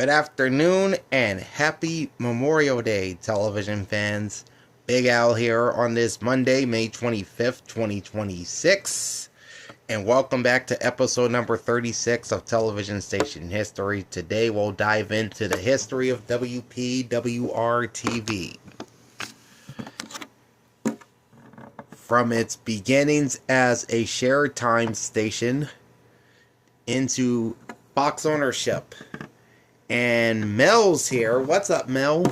Good afternoon and happy Memorial Day, television fans. Big Al here on this Monday, May 25th, 2026. And welcome back to episode number 36 of Television Station History. Today we'll dive into the history of WPWR-TV. From its beginnings as a shared time station into Fox ownership. And Mel's here. What's up, Mel?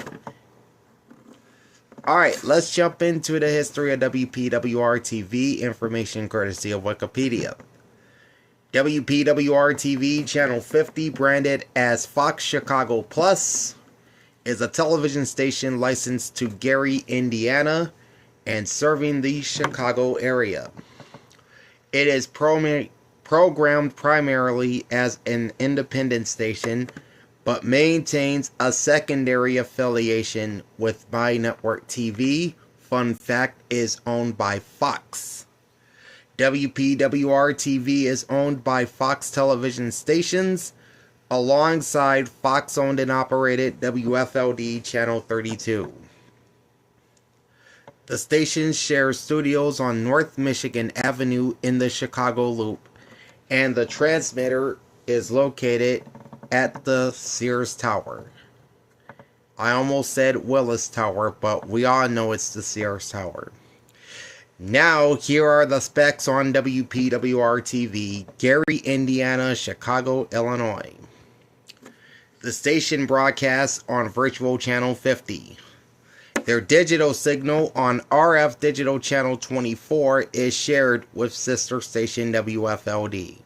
Alright, let's jump into the history of WPWR-TV, information courtesy of Wikipedia. WPWR-TV, Channel 50, branded as Fox Chicago Plus, is a television station licensed to Gary, Indiana, and serving the Chicago area. It is programmed primarily as an independent station, but maintains a secondary affiliation with My Network TV. Fun fact, is owned by Fox. WPWR-TV is owned by Fox Television Stations, alongside Fox-owned and operated WFLD Channel 32. The station shares studios on North Michigan Avenue in the Chicago Loop, and the transmitter is located at the Sears Tower. I almost said Willis Tower, but we all know it's the Sears Tower. Now, here are the specs on WPWR-TV, Gary, Indiana, Chicago, Illinois. The station broadcasts on Virtual Channel 50. Their digital signal on RF Digital Channel 24 is shared with sister station WFLD.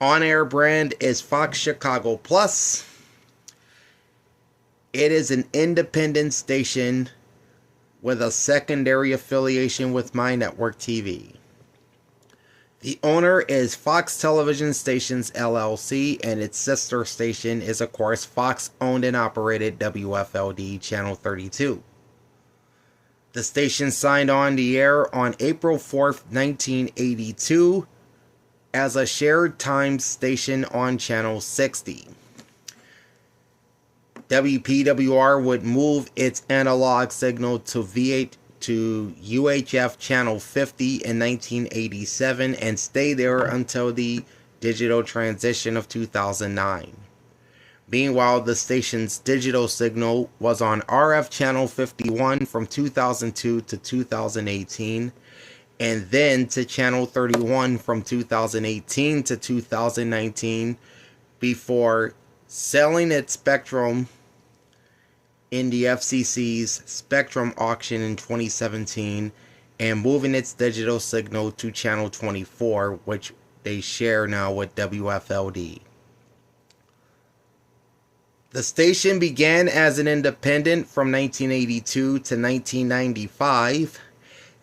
On-air brand is Fox Chicago Plus. It is an independent station with a secondary affiliation with My Network TV. The owner is Fox Television Stations LLC, and its sister station is, of course, Fox-owned and operated WFLD Channel 32. The station signed on the air on April 4th, 1982, as a shared time station on Channel 60. WPWR would move its analog signal to UHF Channel 50 in 1987 and stay there until the digital transition of 2009. Meanwhile, the station's digital signal was on RF Channel 51 from 2002 to 2018, and then to Channel 31 from 2018 to 2019, before selling its spectrum in the FCC's spectrum auction in 2017 and moving its digital signal to Channel 24, which they share now with WFLD. The station began as an independent from 1982 to 1995,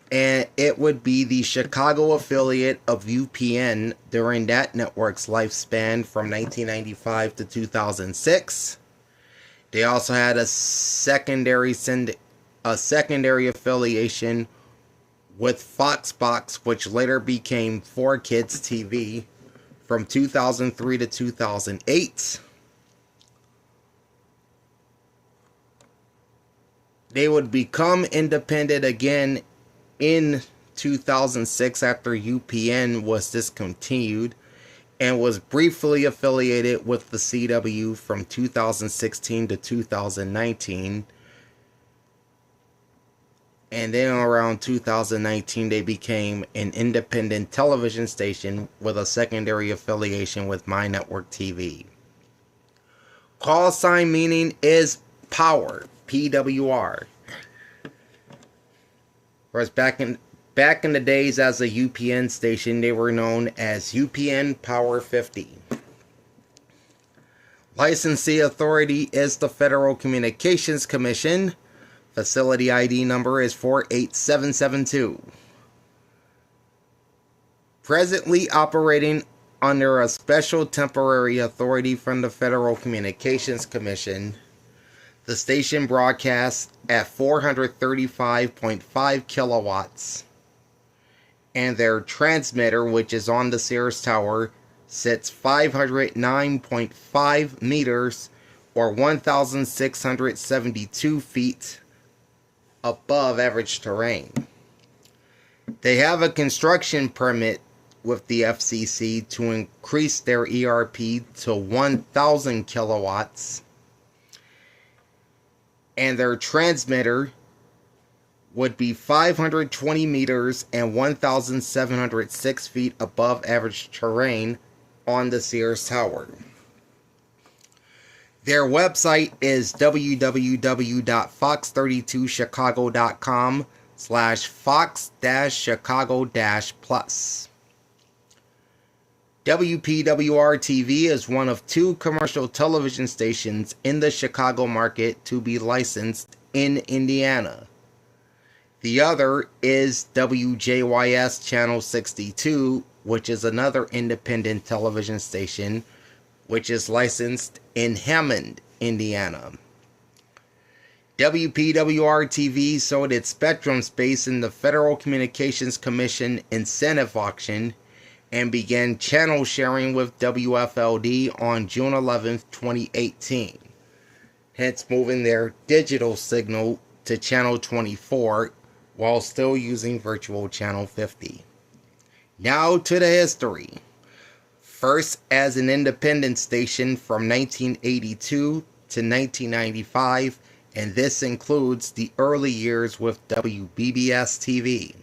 and it would be the Chicago affiliate of UPN during that network's lifespan from 1995 to 2006. They also had a secondary affiliation with Foxbox, which later became 4Kids TV from 2003 to 2008. They would become independent again in 2006 after UPN was discontinued, and was briefly affiliated with the CW from 2016 to 2019. And then around 2019 they became an independent television station with a secondary affiliation with My Network TV. Call sign meaning is power, PWR. Whereas back in the days as a UPN station, they were known as UPN Power 50. Licensee authority is the Federal Communications Commission. Facility ID number is 48772. Presently operating under a special temporary authority from the Federal Communications Commission, the station broadcasts at 435.5 kilowatts. And their transmitter, which is on the Sears Tower, sits 509.5 meters or 1,672 feet above average terrain. They have a construction permit with the FCC to increase their ERP to 1,000 kilowatts, and their transmitter would be 520 meters and 1,706 feet above average terrain on the Sears Tower. Their website is www.fox32chicago.com/fox-chicago-plus. WPWR-TV is one of 2 commercial television stations in the Chicago market to be licensed in Indiana. The other is WJYS Channel 62, which is another independent television station, which is licensed in Hammond, Indiana. WPWR-TV sold its spectrum space in the Federal Communications Commission incentive auction and began channel sharing with WFLD on June 11, 2018, hence moving their digital signal to channel 24 while still using virtual channel 50. Now to the history. First as an independent station from 1982 to 1995, and this includes the early years with WPBS-TV.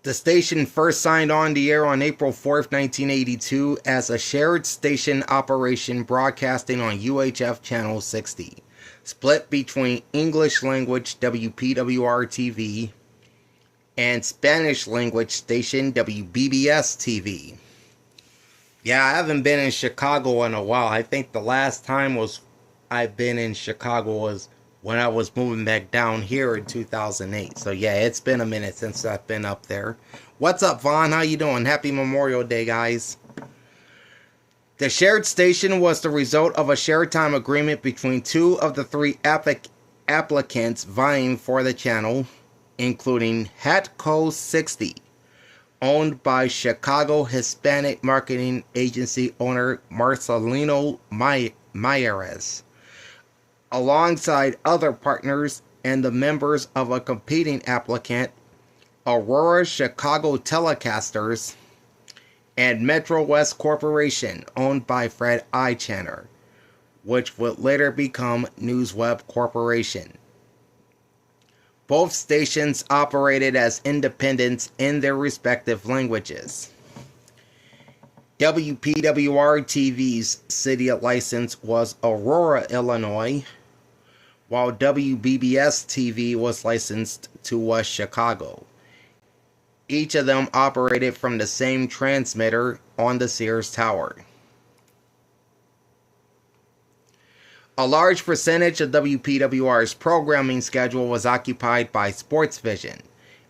The station first signed on the air on April 4th, 1982 as a shared station operation broadcasting on UHF Channel 60, split between English language WPWR-TV and Spanish language station WPBS-TV. Yeah, I haven't been in Chicago in a while. I think the last time I've been in Chicago was when I was moving back down here in 2008. So yeah, it's been a minute since I've been up there. What's up, Vaughn? How you doing? Happy Memorial Day, guys. The shared station was the result of a shared time agreement between 2 of the 3 applicants vying for the channel, including Hatco 60, owned by Chicago Hispanic marketing agency owner Marcelino Mayeres, alongside other partners and the members of a competing applicant, Aurora Chicago Telecasters, and Metro West Corporation, owned by Fred Eichaner, which would later become NewsWeb Corporation. Both stations operated as independents in their respective languages. WPWR-TV's city license was Aurora, Illinois, while WPBS-TV was licensed to West Chicago. Each of them operated from the same transmitter on the Sears Tower. A large percentage of WPWR's programming schedule was occupied by SportsVision,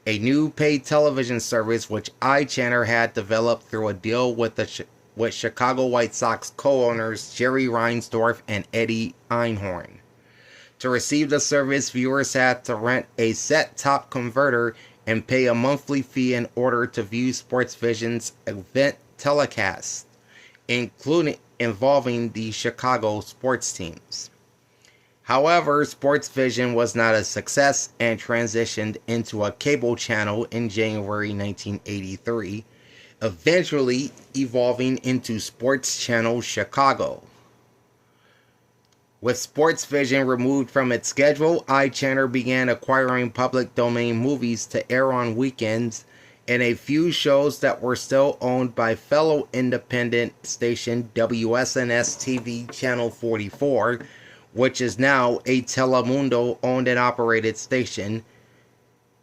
a new paid television service which Eichaner had developed through a deal with Chicago White Sox co-owners Jerry Reinsdorf and Eddie Einhorn. To receive the service, viewers had to rent a set-top converter and pay a monthly fee in order to view SportsVision's event telecasts, involving the Chicago sports teams. However, SportsVision was not a success and transitioned into a cable channel in January 1983, eventually evolving into Sports Channel Chicago. With SportsVision removed from its schedule, Eichaner began acquiring public domain movies to air on weekends and a few shows that were still owned by fellow independent station WSNS-TV Channel 44, which is now a Telemundo owned and operated station,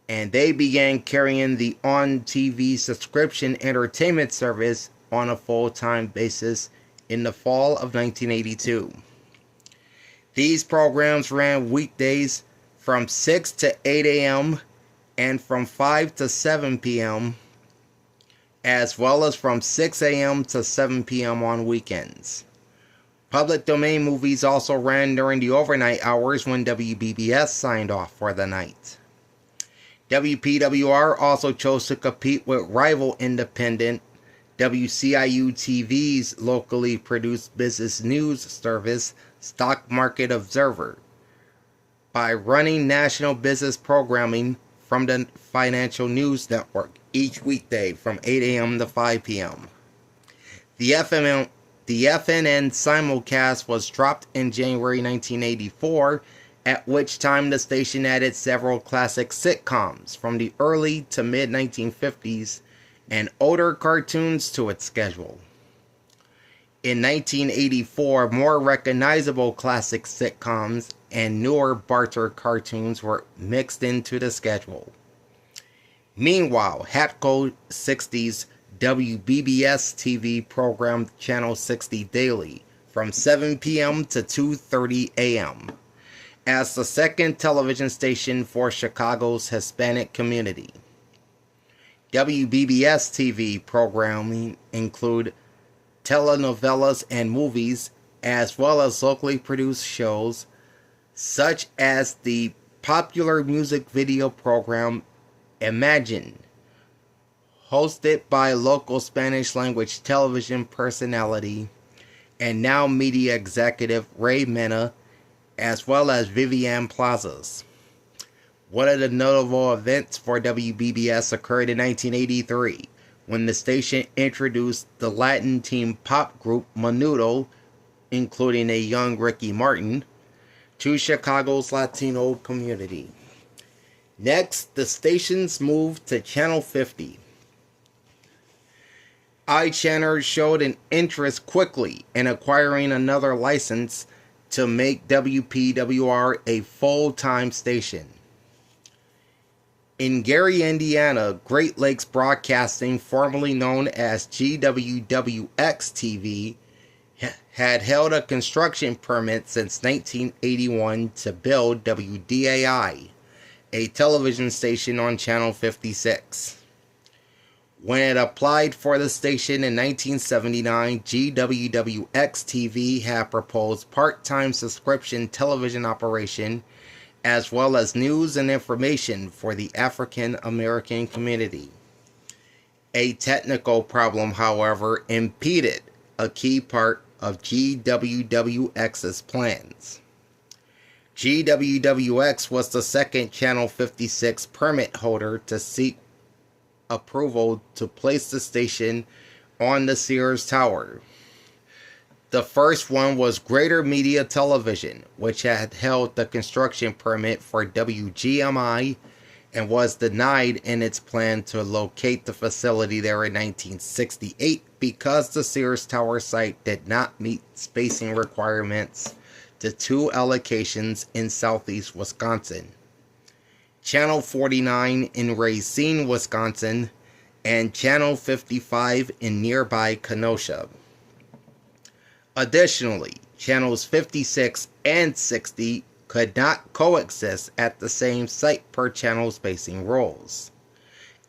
and they began carrying the on-TV subscription entertainment service on a full-time basis in the fall of 1982. These programs ran weekdays from 6 to 8 a.m. and from 5 to 7 p.m., as well as from 6 a.m. to 7 p.m. on weekends. Public domain movies also ran during the overnight hours when WBBS signed off for the night. WPWR also chose to compete with rival independent WCIU-TV's locally produced business news service, Stock Market Observer, by running national business programming from the Financial News Network each weekday from 8 a.m. to 5 p.m. The FNN simulcast was dropped in January 1984, at which time the station added several classic sitcoms from the early to mid-1950s and older cartoons to its schedule. In 1984, more recognizable classic sitcoms and newer barter cartoons were mixed into the schedule. Meanwhile, Hatco 60's WPBWR-TV programmed Channel 60 daily from 7 p.m. to 2:30 a.m. as the second television station for Chicago's Hispanic community. WPBWR-TV programming include telenovelas and movies, as well as locally produced shows such as the popular music video program Imagine, hosted by local Spanish language television personality and now media executive Ray Mena, as well as Vivian Plazas. One of the notable events for WPBS occurred in 1983, when the station introduced the Latin teen pop group Menudo, including a young Ricky Martin, to Chicago's Latino community. Next, the stations moved to Channel 50. iChannel showed an interest quickly in acquiring another license to make WPWR a full-time station. In Gary, Indiana, Great Lakes Broadcasting, formerly known as GWWX-TV, had held a construction permit since 1981 to build WDAI, a television station on Channel 56. When it applied for the station in 1979, GWWX-TV had proposed part-time subscription television operation as well as news and information for the African American community. A technical problem, however, impeded a key part of GWWX's plans. GWWX was the second Channel 56 permit holder to seek approval to place the station on the Sears Tower. The first one was Greater Media Television, which had held the construction permit for WGMI and was denied in its plan to locate the facility there in 1968 because the Sears Tower site did not meet spacing requirements to two allocations in southeast Wisconsin: Channel 49 in Racine, Wisconsin, and Channel 55 in nearby Kenosha. Additionally, Channels 56 and 60 could not coexist at the same site per channel spacing rules.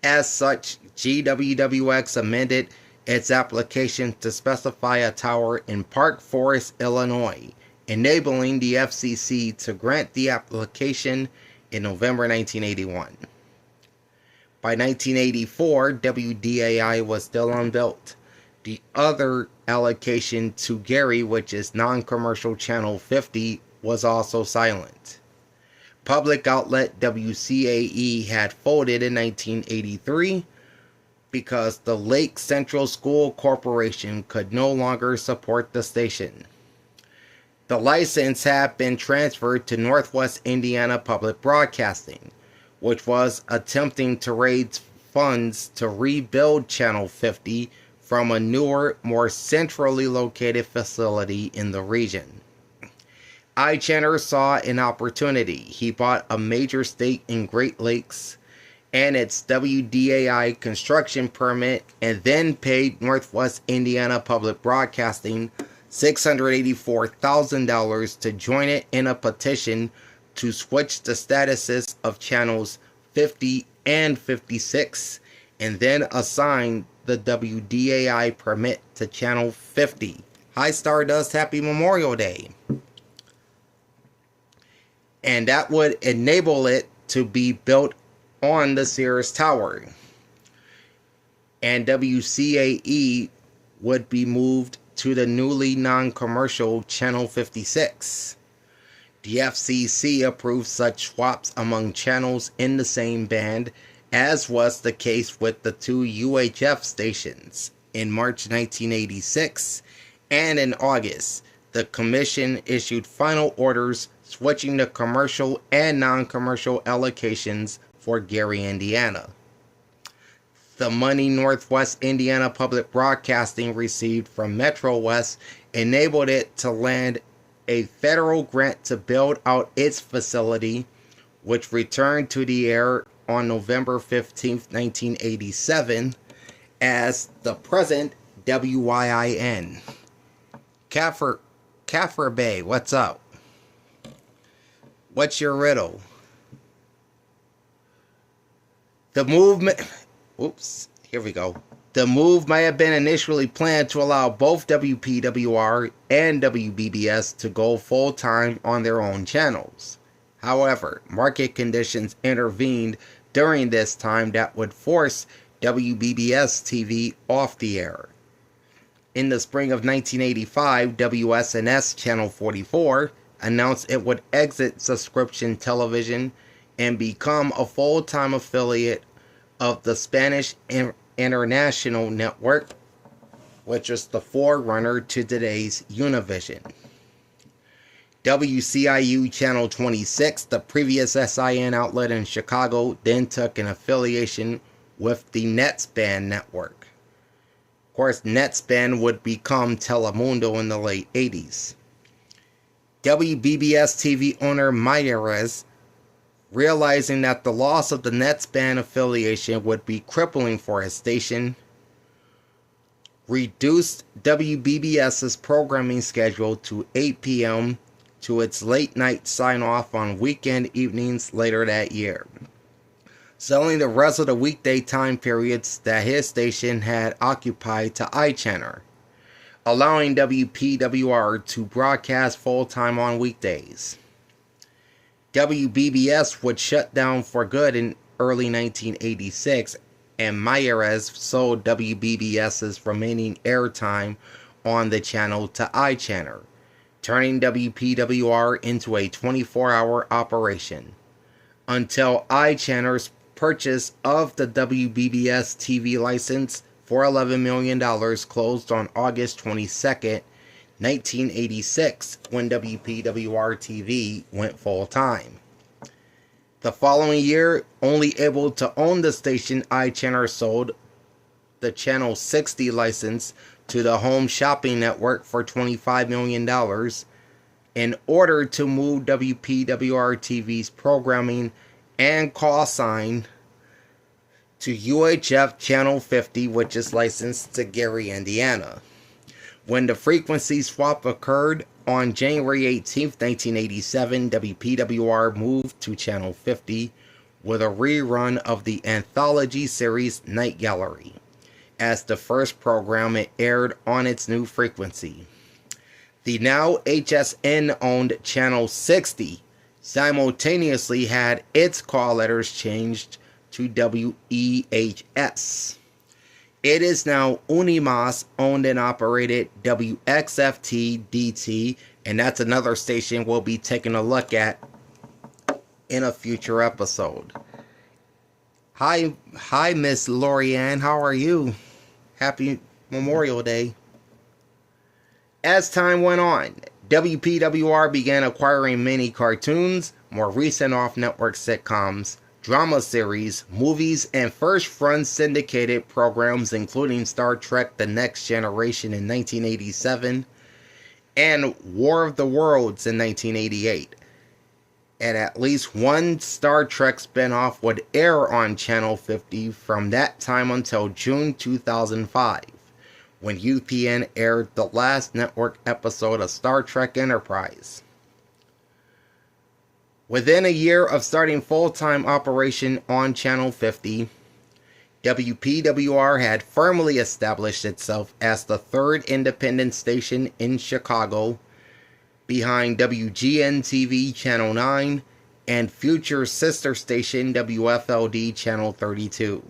As such, GWWX amended its application to specify a tower in Park Forest, Illinois, enabling the FCC to grant the application in November 1981. By 1984, WDAI was still unbuilt. The other allocation to Gary, which is non-commercial Channel 50, was also silent. Public outlet WCAE had folded in 1983 because the Lake Central School Corporation could no longer support the station. The license had been transferred to Northwest Indiana Public Broadcasting, which was attempting to raise funds to rebuild Channel 50 from a newer, more centrally located facility in the region. iChannel saw an opportunity. He bought a major stake in Great Lakes and its WDAI construction permit, and then paid Northwest Indiana Public Broadcasting $684,000 to join it in a petition to switch the statuses of channels 50 and 56, and then assign the WDAI permit to Channel 50. Hi Stardust, happy Memorial Day. And that would enable it to be built on the Sears Tower. and WCAE would be moved to the newly non-commercial Channel 56. The FCC approved such swaps among channels in the same band, as was the case with the two UHF stations. In March 1986 and in August, the Commission issued final orders switching the commercial and non-commercial allocations for Gary, Indiana. The money Northwest Indiana Public Broadcasting received from Metro West enabled it to land a federal grant to build out its facility, which returned to the air on November 15, 1987, as the present WYIN. Kaffir Bay, what's up? What's your riddle? The movement... Oops, here we go. The move might have been initially planned to allow both WPWR and WBBS to go full-time on their own channels. However, market conditions intervened during this time that would force WPWR-TV off the air. In the spring of 1985, WSNS Channel 44 announced it would exit subscription television and become a full-time affiliate of the Spanish International Network, which is the forerunner to today's Univision. WCIU Channel 26, the previous SIN outlet in Chicago, then took an affiliation with the NetSpan network. Of course, NetSpan would become Telemundo in the late 80s. WBBS-TV owner Mayeres, realizing that the loss of the NetSpan affiliation would be crippling for his station, reduced WBBS's programming schedule to 8 p.m. to its late-night sign-off on weekend evenings later that year, selling the rest of the weekday time periods that his station had occupied to iChannel, allowing WPWR to broadcast full-time on weekdays. WBBS would shut down for good in early 1986, and Mayeres sold WBBS's remaining airtime on the channel to iChannel, turning WPWR into a 24-hour operation, until iChannel's purchase of the WBBS TV license for $11 million closed on August 22, 1986, when WPWR-TV went full-time. The following year, only able to own the station, iChannel sold the Channel 60 license to the Home Shopping Network for $25 million in order to move WPWR-TV's programming and call sign to UHF Channel 50, which is licensed to Gary, Indiana. When the frequency swap occurred on January 18, 1987, WPWR moved to Channel 50 with a rerun of the anthology series Night Gallery as the first program it aired on its new frequency. The now HSN-owned Channel 60 simultaneously had its call letters changed to WEHS. It is now Unimas owned and operated WXFT-DT, and that's another station we'll be taking a look at in a future episode. Hi Miss Lorianne, how are you? Happy Memorial Day. As time went on, WPWR began acquiring many cartoons, more recent off-network sitcoms, drama series, movies, and first-run syndicated programs including Star Trek The Next Generation in 1987 and War of the Worlds in 1988. And at least one Star Trek spinoff would air on Channel 50 from that time until June 2005, when UPN aired the last network episode of Star Trek Enterprise. Within a year of starting full-time operation on Channel 50, WPWR had firmly established itself as the third independent station in Chicago, behind WGN-TV Channel 9 and future sister station WFLD Channel 32.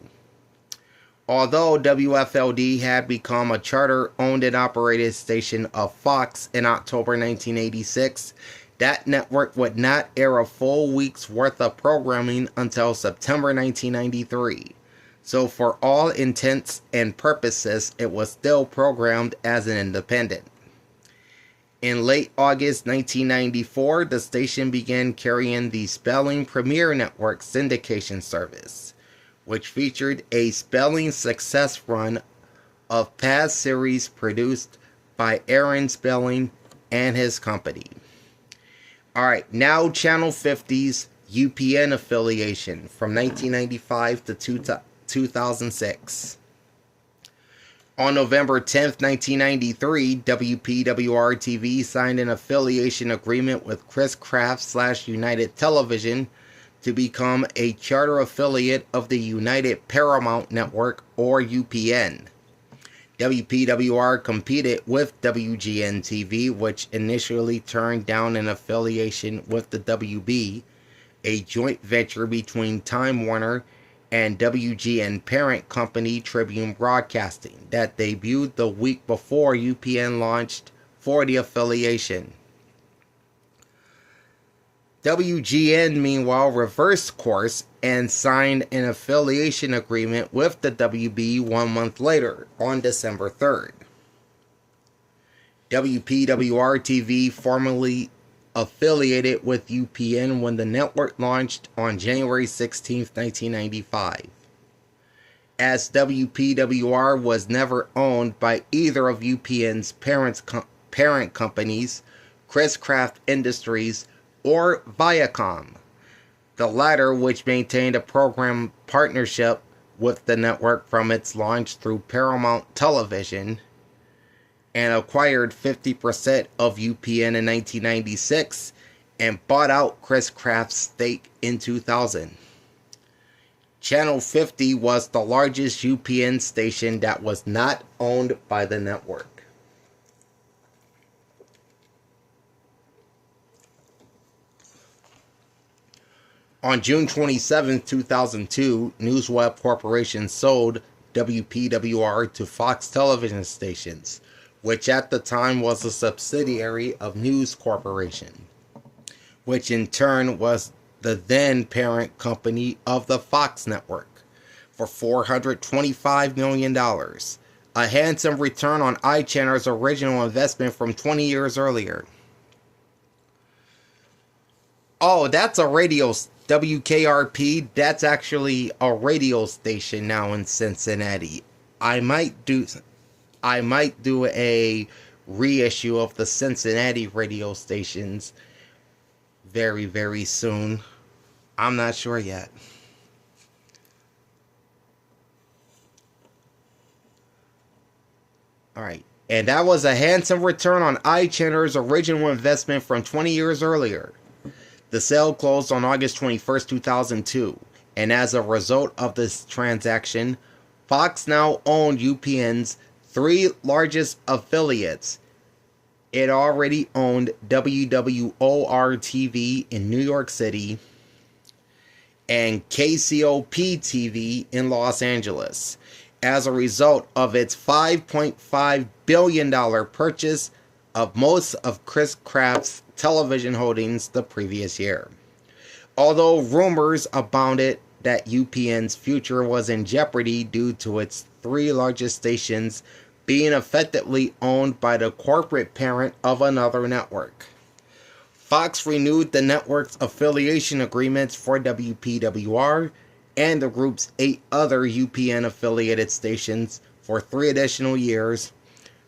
Although WFLD had become a charter-owned and operated station of Fox in October 1986, that network would not air a full week's worth of programming until September 1993. So for all intents and purposes, it was still programmed as an independent. In late August 1994, the station began carrying the Spelling Premier Network syndication service, which featured a spelling success run of past series produced by Aaron Spelling and his company. Alright, now Channel 50's UPN affiliation from 1995 to 2006. On November 10, 1993, WPWR-TV signed an affiliation agreement with Chris Kraft / United Television to become a charter affiliate of the United Paramount Network, or UPN. WPWR competed with WGN-TV, which initially turned down an affiliation with the WB, a joint venture between Time Warner and WGN parent company Tribune Broadcasting that debuted the week before UPN launched for the affiliation. WGN meanwhile reversed course and signed an affiliation agreement with the WB 1 month later, on December 3rd. WPWR-TV formally affiliated with UPN when the network launched on January 16, 1995. As WPWR was never owned by either of UPN's parent companies, Chris Kraft Industries or Viacom, the latter which maintained a program partnership with the network from its launch through Paramount Television, and acquired 50% of UPN in 1996 and bought out Chris Kraft's stake in 2000. Channel 50 was the largest UPN station that was not owned by the network. On June 27, 2002, NewsWeb Corporation sold WPWR to Fox television stations, which at the time was a subsidiary of News Corporation, which in turn was the then parent company of the Fox network, for $425 million, a handsome return on iChannel's original investment from 20 years earlier. Oh, that's a radio, WKRP, that's actually a radio station now in Cincinnati. I might do a reissue of the Cincinnati radio stations very, very soon. I'm not sure yet. Alright, and that was a handsome return on iChannel's original investment from 20 years earlier. The sale closed on August 21st, 2002, and as a result of this transaction, Fox now owned UPN's three largest affiliates. It already owned WWOR-TV in New York City and KCOP-TV in Los Angeles, as a result of its $5.5 billion purchase of most of Chris Kraft's television holdings the previous year. Although rumors abounded that UPN's future was in jeopardy due to its three largest stations being effectively owned by the corporate parent of another network. Fox renewed the network's affiliation agreements for WPWR and the group's 8 other UPN-affiliated stations for 3 additional years,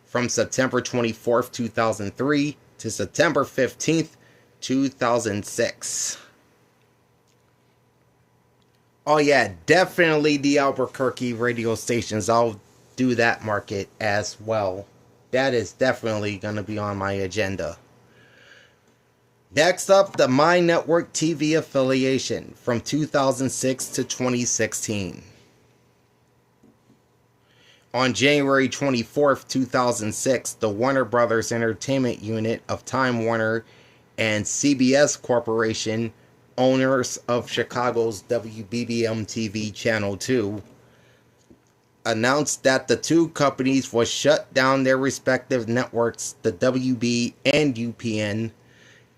from September 24, 2003 to September 15, 2006. Oh yeah, definitely the Albuquerque radio stations. I'll do that market as well. That is definitely going to be on my agenda. Next up, the My Network TV affiliation from 2006 to 2016. On January 24, 2006, the Warner Brothers Entertainment unit of Time Warner and CBS Corporation, owners of Chicago's WBBM-TV Channel 2, announced that the two companies would shut down their respective networks, the WB and UPN,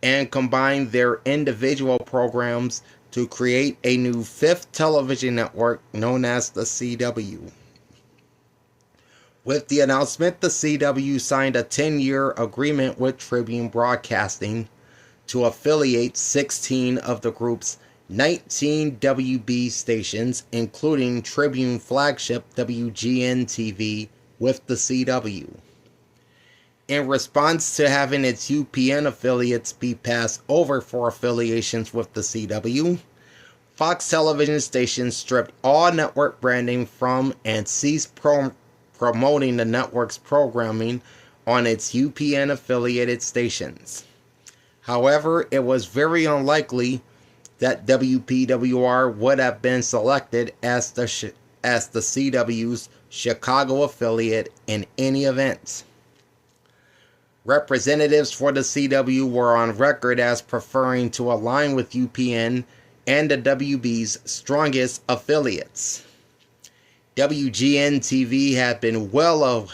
and combine their individual programs to create a new fifth television network known as the CW. With the announcement, the CW signed a 10-year agreement with Tribune Broadcasting to affiliate 16 of the group's 19 WB stations, including Tribune flagship WGN-TV, with the CW. In response to having its UPN affiliates be passed over for affiliations with the CW, Fox television stations stripped all network branding from and ceased promoting the network's programming on its UPN affiliated stations. However, it was very unlikely that WPWR would have been selected as the CW's Chicago affiliate in any event. Representatives for the CW were on record as preferring to align with UPN and the WB's strongest affiliates. WGN-TV had been well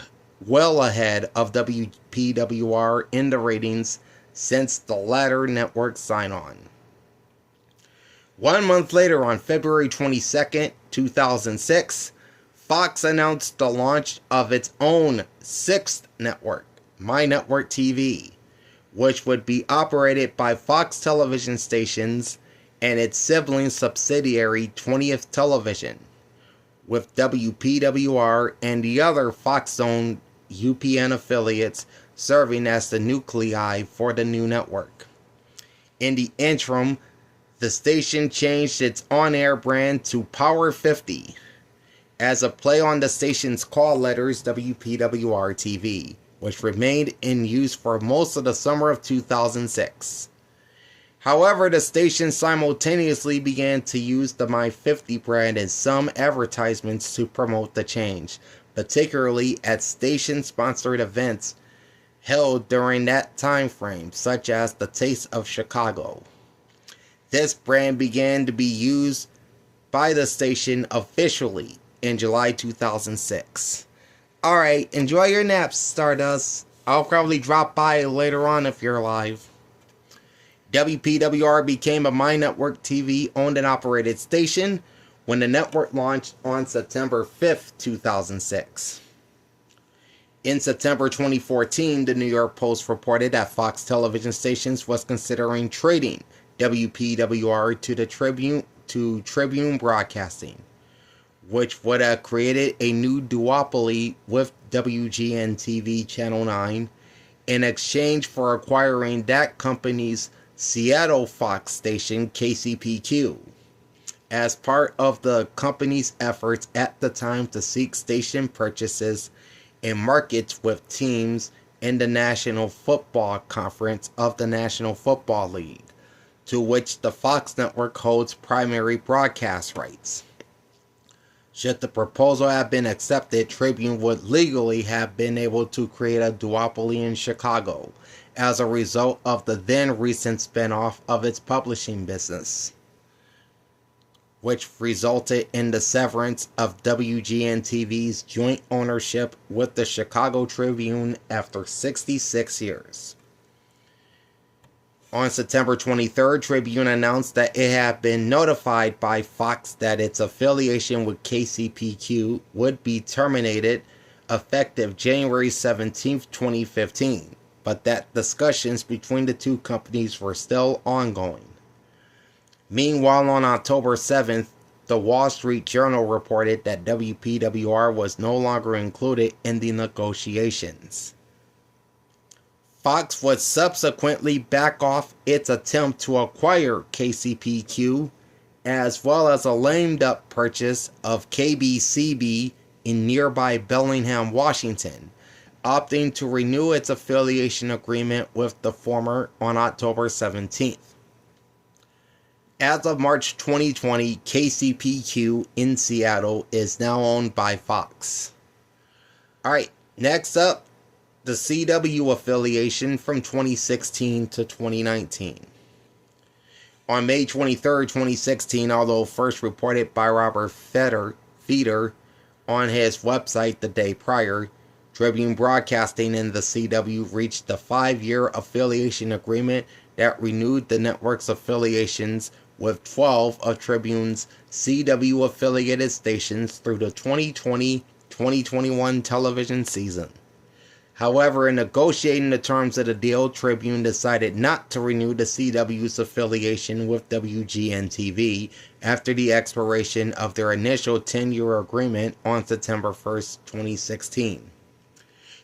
ahead of WPWR in the ratings since the latter network sign-on. 1 month later, on February 22, 2006, Fox announced the launch of its own sixth network, My Network TV, which would be operated by Fox television stations and its sibling subsidiary 20th Television, with WPWR and the other Fox-owned UPN affiliates serving as the nuclei for the new network. In the interim, the station changed its on-air brand to Power 50 as a play on the station's call letters WPWR-TV, which remained in use for most of the summer of 2006. However, the station simultaneously began to use the My 50 brand in some advertisements to promote the change, particularly at station-sponsored events held during that time frame, such as the Taste of Chicago. This brand began to be used by the station officially in July 2006. Alright, enjoy your naps, Stardust. I'll probably drop by later on if you're alive. WPWR became a My Network TV owned and operated station when the network launched on September 5th, 2006. In September 2014, the New York Post reported that Fox television stations was considering trading WPWR to Tribune Broadcasting, which would have created a new duopoly with WGN-TV Channel 9 in exchange for acquiring that company's Seattle Fox station KCPQ, as part of the company's efforts at the time to seek station purchases in markets with teams in the National Football Conference of the National Football League, to which the Fox network holds primary broadcast rights. Should the proposal have been accepted, Tribune would legally have been able to create a duopoly in Chicago as a result of the then recent spinoff of its publishing business, which resulted in the severance of WGN-TV's joint ownership with the Chicago Tribune after 66 years. On September 23rd, Tribune announced that it had been notified by Fox that its affiliation with KCPQ would be terminated effective January 17, 2015, but that discussions between the two companies were still ongoing. Meanwhile, on October 7th, the Wall Street Journal reported that WPWR was no longer included in the negotiations. Fox would subsequently back off its attempt to acquire KCPQ, as well as a lame-duck purchase of KBCB in nearby Bellingham, Washington, opting to renew its affiliation agreement with the former on October 17th. As of March 2020, KCPQ in Seattle is now owned by Fox. Alright, next up, the CW affiliation from 2016 to 2019. On May 23, 2016, although first reported by Robert Feeder, On his website the day prior, Tribune Broadcasting and the CW reached a 5-year affiliation agreement that renewed the network's affiliations with 12 of Tribune's CW affiliated stations through the 2020-2021 television season. However, in negotiating the terms of the deal, Tribune decided not to renew the CW's affiliation with WGN-TV after the expiration of their initial 10-year agreement on September 1st, 2016.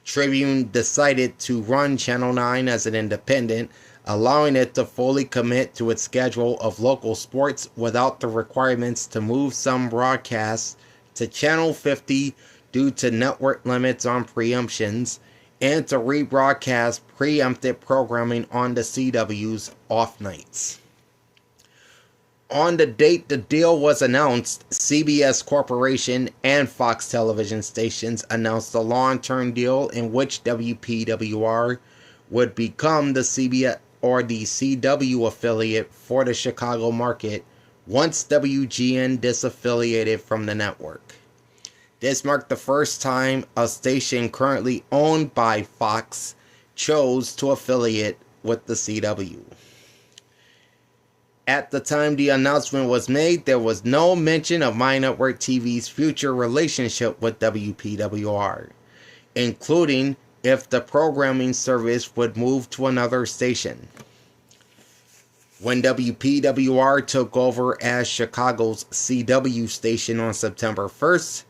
Tribune decided to run Channel 9 as an independent, allowing it to fully commit to its schedule of local sports without the requirements to move some broadcasts to Channel 50 due to network limits on preemptions, and to rebroadcast preempted programming on the CW's off nights. On the date the deal was announced, CBS Corporation and Fox television stations announced a long-term deal in which WPWR would become the CBS or the CW affiliate for the Chicago market once WGN disaffiliated from the network. This marked the first time a station currently owned by Fox chose to affiliate with the CW. At the time the announcement was made, there was no mention of My Network TV's future relationship with WPWR, including if the programming service would move to another station. When WPWR took over as Chicago's CW station on September 1st,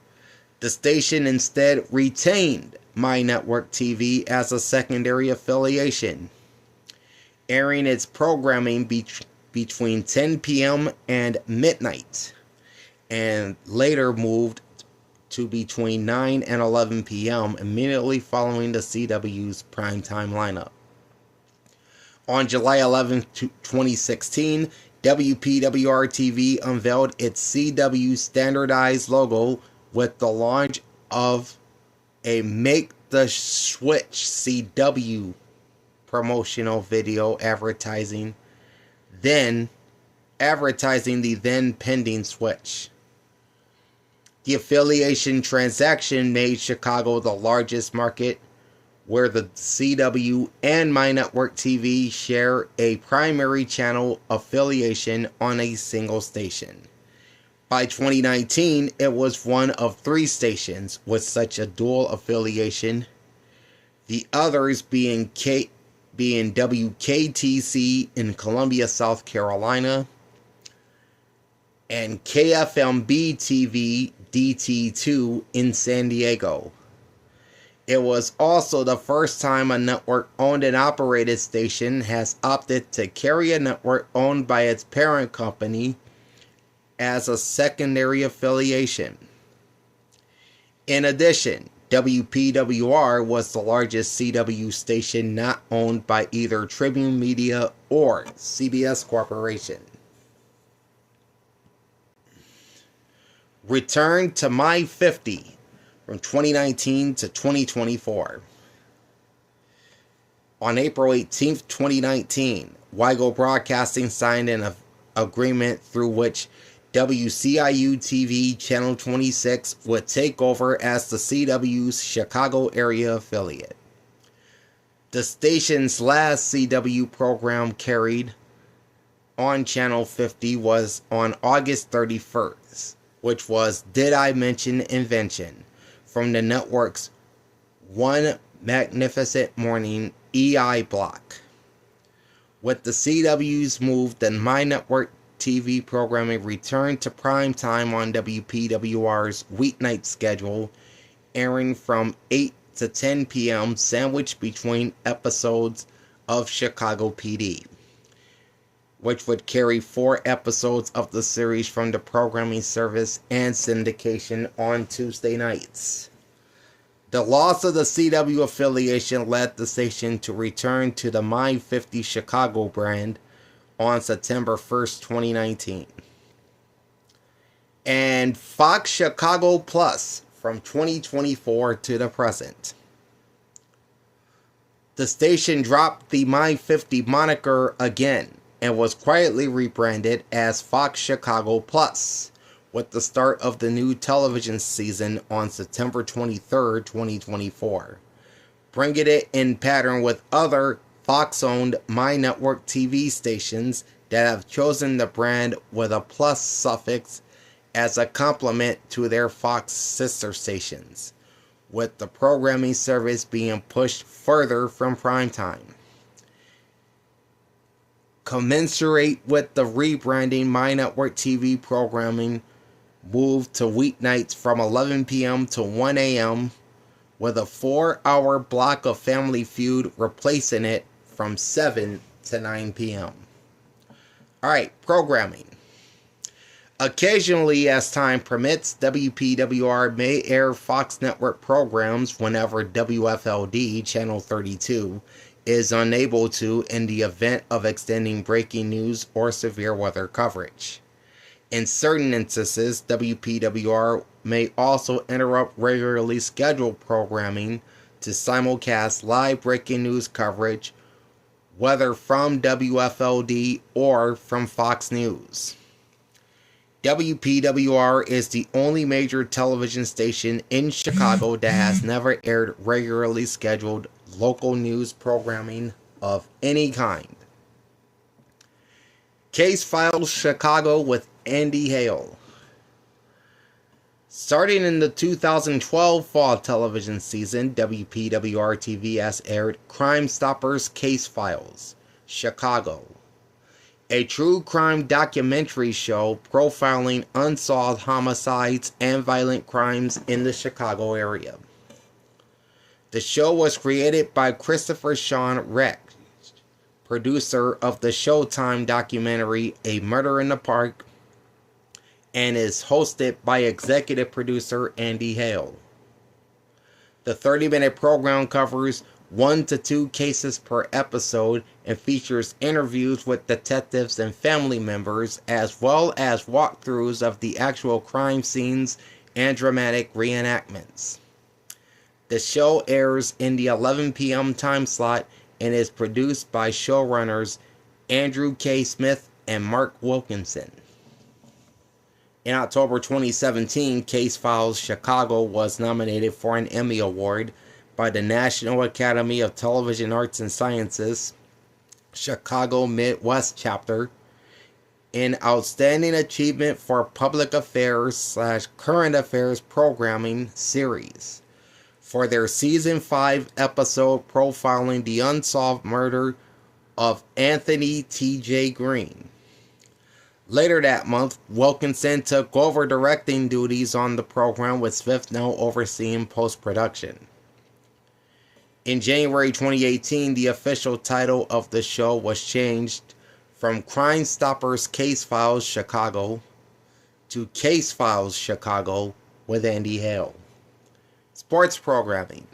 the station instead retained My Network TV as a secondary affiliation, airing its programming between 10 p.m. and midnight, and later moved to between 9 and 11 p.m. immediately following the CW's primetime lineup. On July 11, 2016, WPWR-TV unveiled its CW standardized logo with the launch of a Make the Switch CW promotional video advertising the then pending switch. The affiliation transaction made Chicago the largest market, where the CW and My Network TV share a primary channel affiliation on a single station. By 2019, it was one of 3 stations with such a dual affiliation, the others being WKTC in Columbia, South Carolina, and KFMB-TV DT2 in San Diego. It was also the first time a network-owned and operated station has opted to carry a network owned by its parent company as a secondary affiliation. In addition, WPWR was the largest CW station not owned by either Tribune Media or CBS Corporation. Return to My 50 from 2019 to 2024. On April 18, 2019, Weigel Broadcasting signed an agreement through which WCIU-TV Channel 26 would take over as the CW's Chicago area affiliate. The station's last CW program carried on Channel 50 was on August 31st, which was Did I Mention Invention, from the network's One Magnificent Morning EI block. With the CW's move, the My Network TV programming returned to prime time on WPWR's weeknight schedule, airing from 8 to 10 p.m. sandwiched between episodes of Chicago PD, which would carry 4 episodes of the series from the programming service and syndication on Tuesday nights. The loss of the CW affiliation led the station to return to the My 50 Chicago brand on September 1st, 2019. And Fox Chicago Plus from 2024 to the present. The station dropped the My 50 moniker again and was quietly rebranded as Fox Chicago Plus, with the start of the new television season on September 23, 2024, bringing it in pattern with other Fox-owned My Network TV stations that have chosen the brand with a plus suffix as a complement to their Fox sister stations, with the programming service being pushed further from primetime. Commensurate with the rebranding, My Network TV programming moved to weeknights from 11 p.m. to 1 a.m., with a 4-hour block of Family Feud replacing it from 7 to 9 p.m. Alright, programming. Occasionally, as time permits, WPWR may air Fox Network programs whenever WFLD, Channel 32, is unable to in the event of extending breaking news or severe weather coverage. In certain instances, WPWR may also interrupt regularly scheduled programming to simulcast live breaking news coverage, whether from WFLD or from Fox News. WPWR is the only major television station in Chicago that has never aired regularly scheduled local news programming of any kind. Case Files Chicago with Andy Hale. Starting in the 2012 fall television season, WPWR-TV has aired Crime Stoppers Case Files Chicago, a true crime documentary show profiling unsolved homicides and violent crimes in the Chicago area. The show was created by Christopher Sean Reck, producer of the Showtime documentary A Murder in the Park, and is hosted by executive producer Andy Hale. The 30-minute program covers 1 to 2 cases per episode and features interviews with detectives and family members, as well as walkthroughs of the actual crime scenes and dramatic reenactments. The show airs in the 11 p.m. time slot and is produced by showrunners Andrew K. Smith and Mark Wilkinson. In October 2017, Case Files Chicago was nominated for an Emmy Award by the National Academy of Television Arts and Sciences, Chicago Midwest Chapter, in Outstanding Achievement for Public Affairs/Current Affairs Programming Series for their Season 5 episode profiling the unsolved murder of Anthony T.J. Green. Later that month, Wilkinson took over directing duties on the program, with Smith now overseeing post-production. In January 2018, the official title of the show was changed from Crime Stoppers Case Files Chicago to Case Files Chicago with Andy Hale. Sports programming.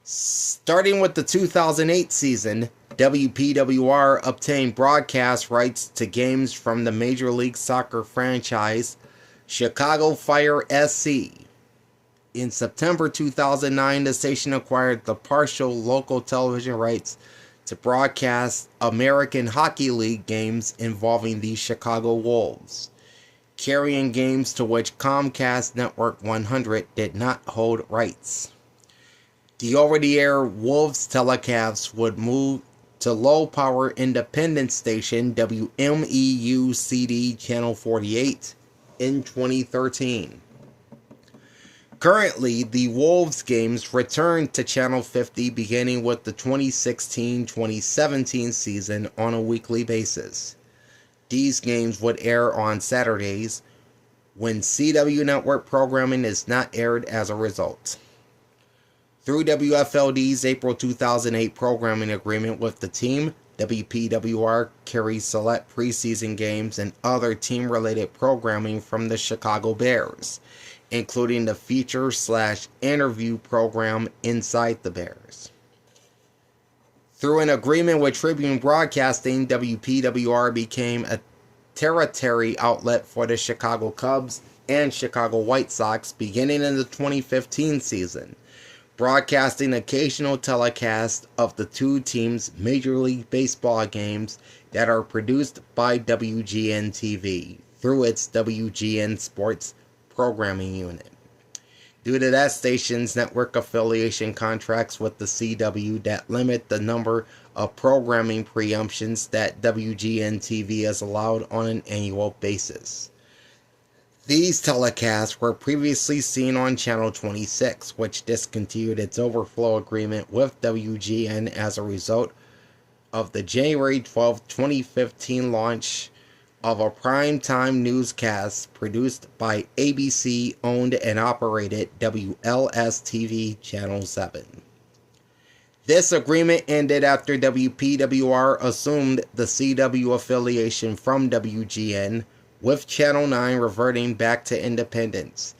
Starting with the 2008 season, WPWR obtained broadcast rights to games from the Major League Soccer franchise Chicago Fire SC. In September 2009, the station acquired the partial local television rights to broadcast American Hockey League games involving the Chicago Wolves, carrying games to which Comcast Network 100 did not hold rights. The over-the-air Wolves telecasts would move to low-power independent station WMEU-CD Channel 48 in 2013. Currently, the Wolves games return to Channel 50 beginning with the 2016-2017 season on a weekly basis. These games would air on Saturdays, when CW network programming is not aired as a result. Through WFLD's April 2008 programming agreement with the team, WPWR carries select preseason games and other team-related programming from the Chicago Bears, including the feature/interview program Inside the Bears. Through an agreement with Tribune Broadcasting, WPWR became a territory outlet for the Chicago Cubs and Chicago White Sox beginning in the 2015 season, broadcasting occasional telecasts of the two teams' Major League Baseball games that are produced by WGN-TV through its WGN Sports programming unit. Due to that station's network affiliation contracts with the CW that limit the number of programming preemptions that WGN-TV is allowed on an annual basis. These telecasts were previously seen on Channel 26, which discontinued its overflow agreement with WGN as a result of the January 12, 2015 launch of a primetime newscast produced by ABC-owned and operated WLS-TV Channel 7. This agreement ended after WPWR assumed the CW affiliation from WGN, with Channel 9 reverting back to independence.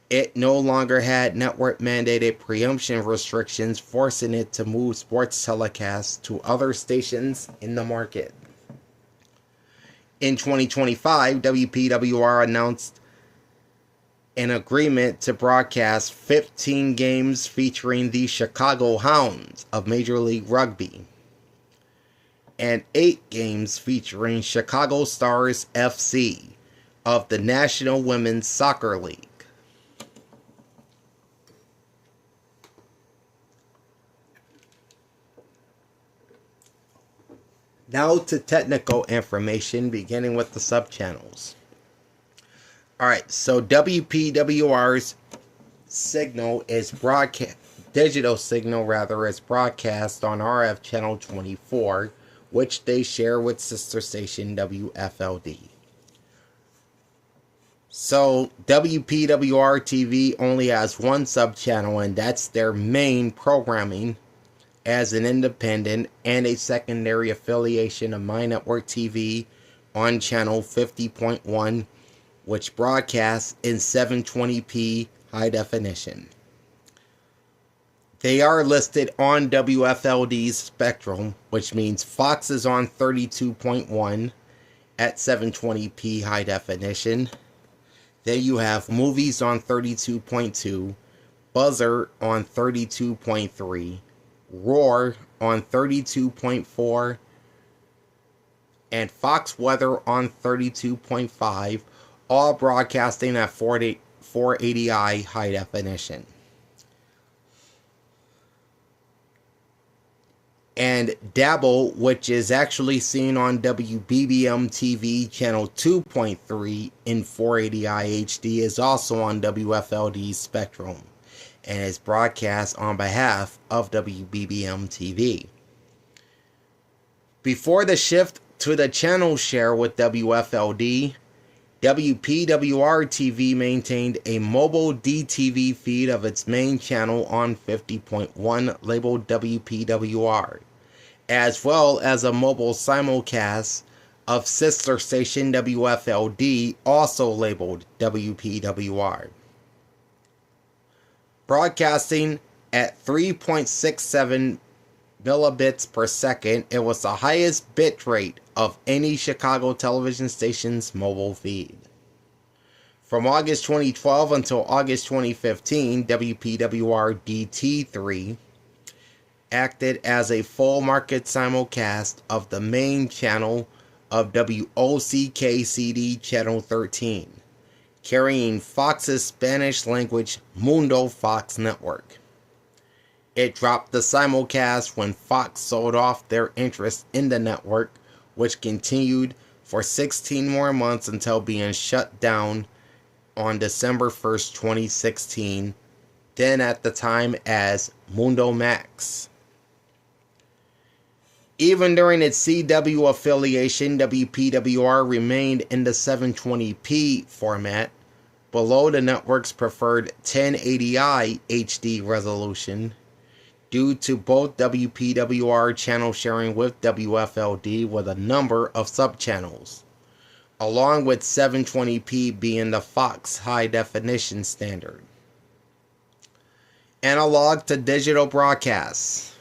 It no longer had network-mandated preemption restrictions, forcing it to move sports telecasts to other stations in the market. In 2025, WPWR announced an agreement to broadcast 15 games featuring the Chicago Hounds of Major League Rugby and 8 games featuring Chicago Stars FC of the National Women's Soccer League. Now to technical information, beginning with the subchannels. Alright, so WPWR's signal is digital signal is broadcast on RF channel 24, which they share with sister station WFLD. So WPWR-TV only has one subchannel, and that's their main programming as an independent and a secondary affiliation of My Network TV on channel 50.1, which broadcasts in 720p high definition. They are listed on WFLD's spectrum, which means Fox is on 32.1 at 720p high definition. Then you have Movies on 32.2, Buzzer on 32.3, Roar on 32.4, and Fox Weather on 32.5, all broadcasting at 480i high definition. And Dabble, which is actually seen on WBBM-TV channel 2.3 in 480i HD, is also on WFLD's spectrum and is broadcast on behalf of WBBM-TV. Before the shift to the channel share with WFLD, WPWR-TV maintained a mobile DTV feed of its main channel on 50.1 labeled WPWR, as well as a mobile simulcast of sister station WFLD, also labeled WPWR. Broadcasting at 3.67 millibits per second, it was the highest bit rate of any Chicago television station's mobile feed. From August 2012 until August 2015, WPWR-DT3 acted as a full market simulcast of the main channel of WOCKCD Channel 13, carrying Fox's Spanish language Mundo Fox network. It dropped the simulcast when Fox sold off their interest in the network, which continued for 16 more months until being shut down on December 1st, 2016, then at the time as Mundo Max. Even during its CW affiliation, WPWR remained in the 720p format, below the network's preferred 1080i HD resolution, due to both WPWR channel sharing with WFLD with a number of subchannels, along with 720p being the Fox high definition standard. Analog to digital broadcasts.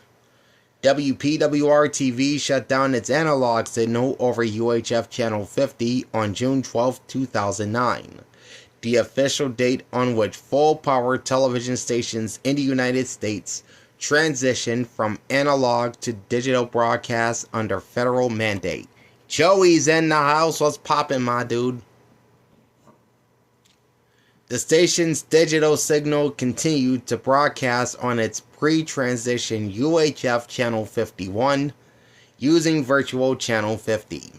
WPWR-TV shut down its analog signal over UHF channel 50 on June 12, 2009, the official date on which full-power television stations in the United States transitioned from analog to digital broadcasts under federal mandate. Joey's in the house. What's poppin', my dude? The station's digital signal continued to broadcast on its pre-transition UHF Channel 51 using Virtual Channel 50.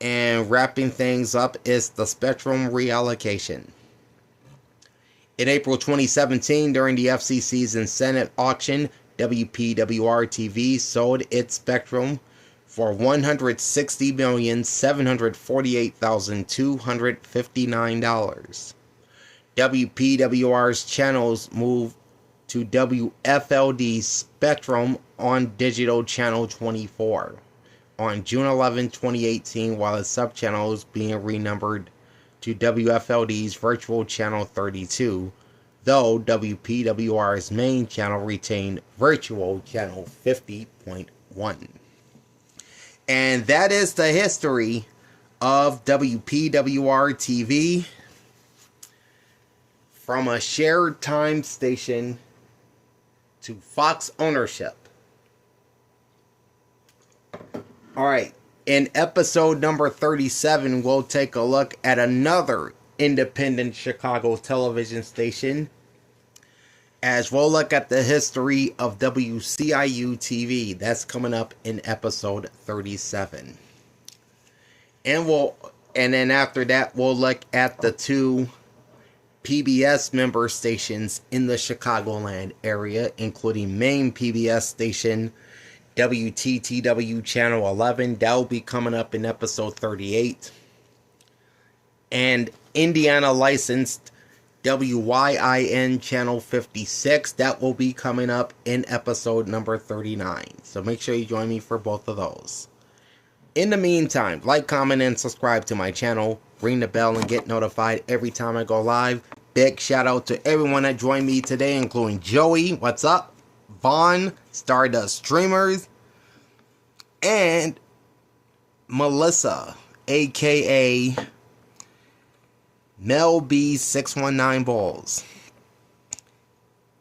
And wrapping things up is the spectrum reallocation. In April 2017, during the FCC's Senate auction, WPWR-TV sold its spectrum for $160,748,259. WPWR's channels moved to WFLD Spectrum on Digital Channel 24 on June 11, 2018, while its subchannel is being renumbered to WFLD's Virtual Channel 32, though WPWR's main channel retained Virtual Channel 50.1. And that is the history of WPWR-TV from a shared time station to Fox ownership. Alright, in episode number 37, we'll take a look at another independent Chicago television station, as we'll look at the history of WCIU-TV. That's coming up in episode 37. And then after that, we'll look at the two PBS member stations in the Chicagoland area, including main PBS station WTTW Channel 11. That'll be coming up in episode 38. And Indiana licensed WYIN Channel 56. That will be coming up in episode number 39. So make sure you join me for both of those. In the meantime, like, comment, and subscribe to my channel. Ring the bell and get notified every time I go live. Big shout out to everyone that joined me today, including Joey, what's up? Vaughn, Stardust Streamers, and Melissa, aka Mel B 619 Balls.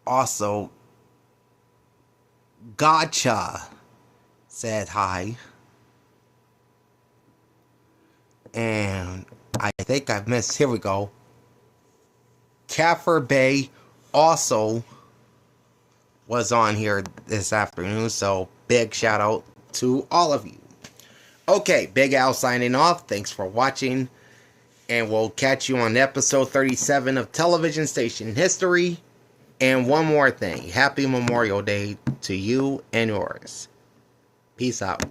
Also, Gotcha said hi. And I think I've missed, here we go. Kaffir Bay also was on here this afternoon, so big shout out to all of you. Okay, Big Al signing off. Thanks for watching, and we'll catch you on episode 37 of Television Station History. And one more thing, happy Memorial Day to you and yours. Peace out.